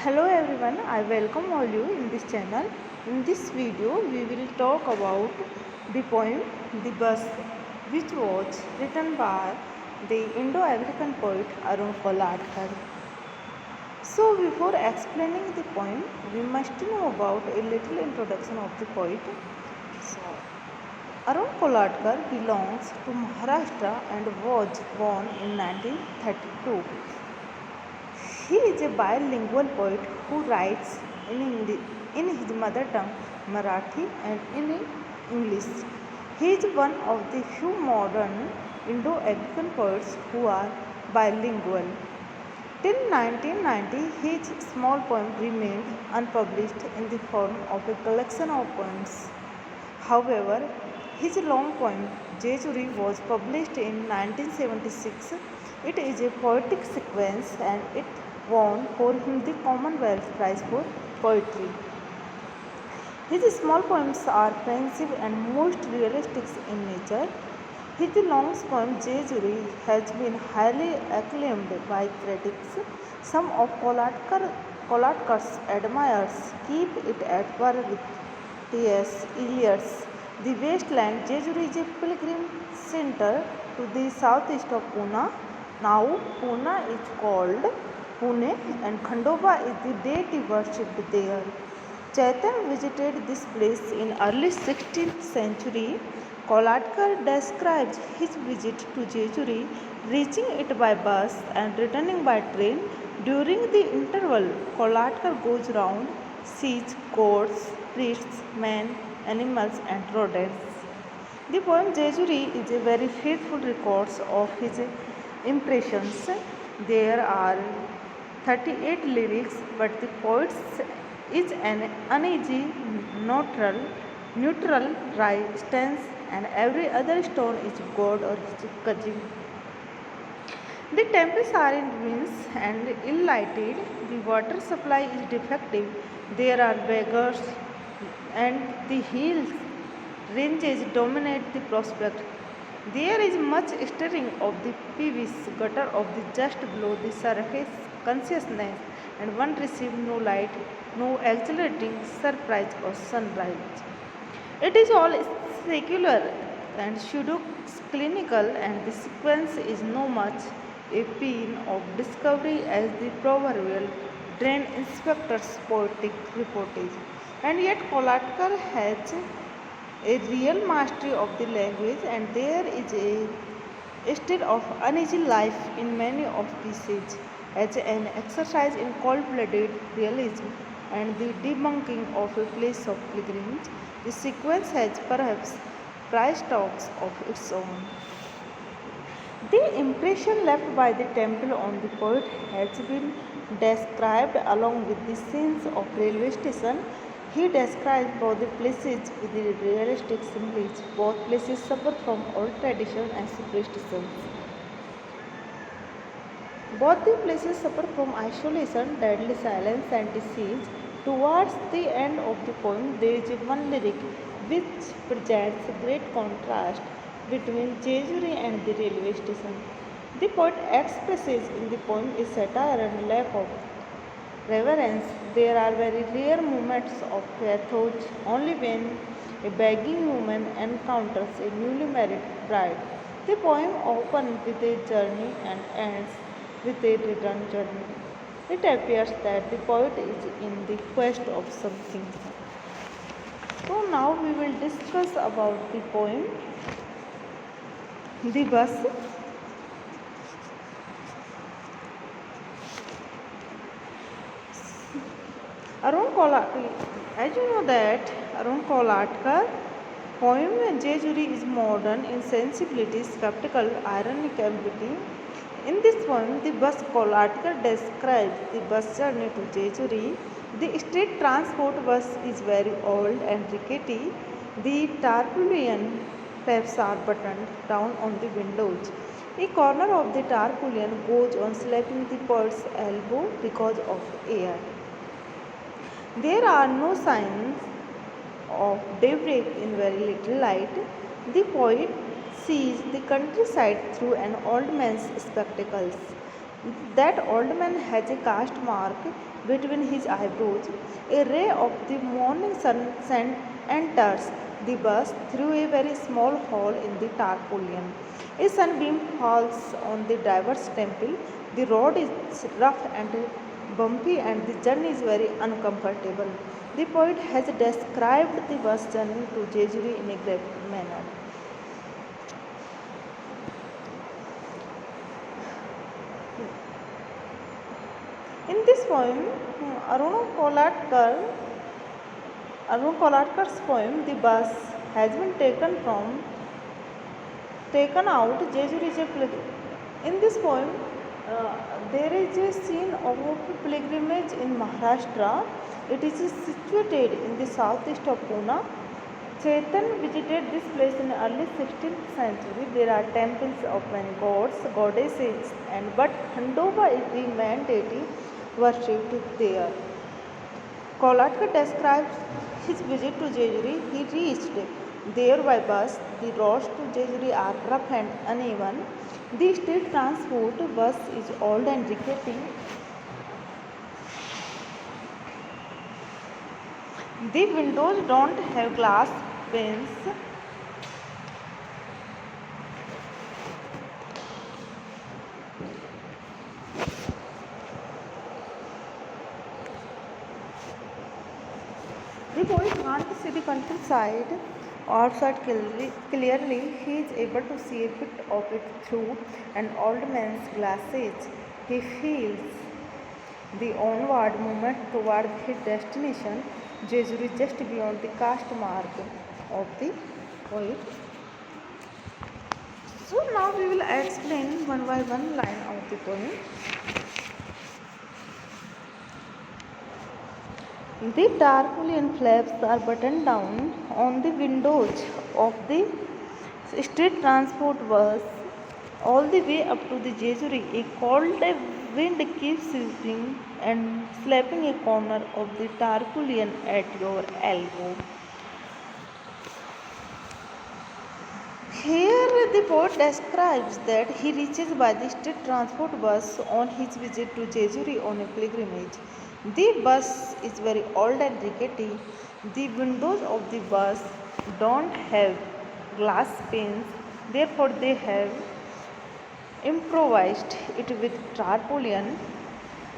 Hello everyone, I welcome all you in this channel. In this video, we will talk about the poem The Bus, which was written by the Indo-African poet Arun Kolatkar. So, before explaining the poem, we must know about a little introduction of the poet. So, Arun Kolatkar belongs to Maharashtra and was born in 1932. He is a bilingual poet who writes in his mother tongue Marathi and in English. He is one of the few modern Indo-African poets who are bilingual. Till 1990, his small poem remained unpublished in the form of a collection of poems. However, his long poem Jejuri was published in 1976. It is a poetic sequence and it won for him the Commonwealth Prize for Poetry. His small poems are pensive and most realistic in nature. His long poem Jejuri has been highly acclaimed by critics. Some of Kolatkar's admirers keep it at par with T.S. Eliot's The Wasteland. Jejuri is a pilgrim center to the southeast of Pune. Now Pune is called Pune and Khandoba is the deity worshipped there. Chaitanya visited this place in early 16th century. Kolatkar describes his visit to Jejuri, reaching it by bus and returning by train. During the interval, Kolatkar goes round, sees gods, priests, men, animals and rodents. The poem Jejuri is a very faithful record of his impressions. There are 38 lyrics, but the poet is an uneasy, neutral stance, and every other stone is God or his cousin. The temples are in ruins and ill-lighted. The water supply is defective. There are beggars, and the hills ranges dominate the prospect. There is much stirring of the peevish gutter of the just below the surface consciousness, and one receives no light, no exhilarating surprise or sunrise. It is all secular and pseudo clinical, and the sequence is no much a pin of discovery as the proverbial drain inspector's poetic reportage. And yet, Kolatkar has a real mastery of the language, and there is a state of uneasy life in many of pieces as an exercise in cold-blooded realism and the debunking of a place of pilgrimage. The sequence has perhaps price tags of its own. The impression left by the temple on the poet has been described along with the scenes of railway station. He describes both the places with the realistic symbols. Both places suffer from old tradition and superstitions. Both the places suffer from isolation, deadly silence, and disease. Towards the end of the poem, there is one lyric which presents a great contrast between Jejuri and the railway station. The poet expresses in the poem a satire and lack of reverence. There are very rare moments of pathos only when a begging woman encounters a newly married bride. The poem opens with a journey and ends with a return journey. It appears that the poet is in the quest of something. So now we will discuss about the poem The Bus. As you know that Arun Kolatkar poem Jejuri is modern in sensibility, skeptical, ironic ambiguity. In this poem, the bus Kolatkar describes the bus journey to Jejuri. The state transport bus is very old and rickety. The tarpaulin flaps are buttoned down on the windows. A corner of the tarpaulin goes on slapping the poet's elbow because of air. There are no signs of daybreak in very little light. The poet sees the countryside through an old man's spectacles. That old man has a caste mark between his eyebrows. A ray of the morning enters the bus through a very small hole in the tarpaulin. A sunbeam falls on the driver's temple. The road is rough and bumpy, and the journey is very uncomfortable. The poet has described the bus journey to Jejuri in a graphic manner. In this poem, Aruna Kolatkar's poem, The Bus, has been taken out. Jejuri is a In this poem, uh, there is a scene of a pilgrimage in Maharashtra. It is situated in the southeast of Pune. Chetan visited this place in early 16th century. There are temples of many gods, goddesses, and but Khandova is the main deity worshipped there. Kolatkar describes his visit to Jejuri. He reached there by bus. The roads to Jejuri are rough and uneven. The state transport bus is old and rickety. The windows don't have glass panes. The boy can't see the countryside outside clearly. He is able to see a bit of it through an old man's glasses. He feels the onward movement toward his destination, Jejuri, just beyond the caste mark of the poet. So now we will explain one by one line of the poem. The tarpaulin flaps are buttoned down on the windows of the state transport bus all the way up to the Jejuri. A cold wind keeps sweeping and slapping a corner of the tarpaulin at your elbow. Here the poet describes that he reaches by the state transport bus on his visit to Jejuri on a pilgrimage. The bus is very old and rickety. The windows of the bus don't have glass panes, therefore they have improvised it with tarpaulin.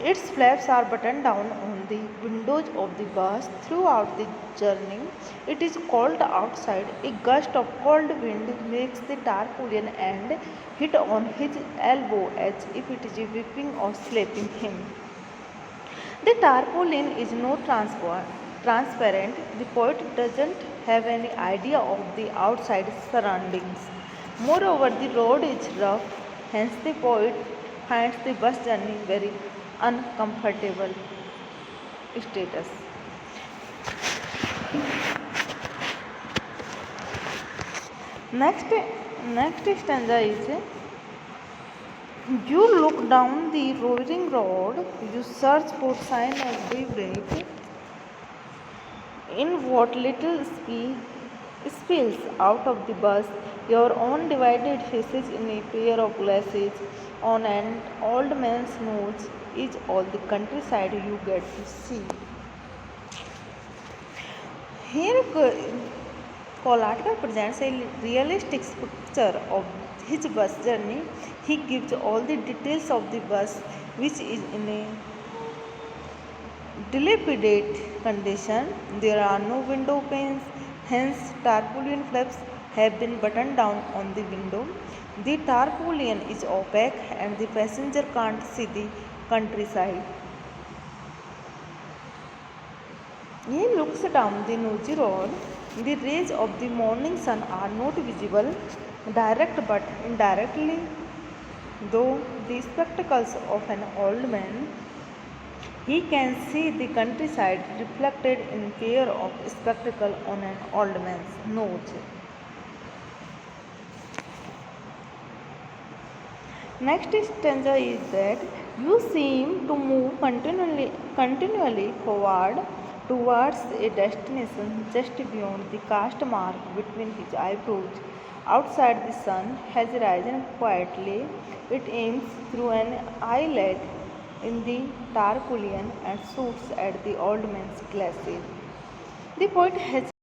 Its flaps are buttoned down on the windows of the bus throughout the journey. It is cold outside. A gust of cold wind makes the tarpaulin end hit on his elbow as if it is whipping or slapping him. The tarpaulin is not transparent. The poet doesn't have any idea of the outside surroundings. Moreover, the road is rough, hence, the poet finds the bus journey very uncomfortable status. Next, next stanza is you look down the roaring road, you search for sign of daybreak. In what little spills out of the bus, your own divided faces in a pair of glasses on an old man's nose is all the countryside you get to see. Here, Kolatkar presents a realistic picture of his bus journey. He gives all the details of the bus, which is in a dilapidated condition. There are no window panes, hence tarpaulin flaps have been buttoned down on the window. The tarpaulin is opaque and the passenger can't see the countryside. He looks down the nosy road. The rays of the morning sun are not visible direct but indirectly, though the spectacles of an old man. He can see the countryside reflected in pair of spectacles on an old man's nose. Next stanza is that you seem to move continually forward towards a destination just beyond the caste mark between his eyebrows. Outside the sun has risen quietly. It aims through an eyelet in the Tarpaulin and shoots at the old man's glasses. The poet has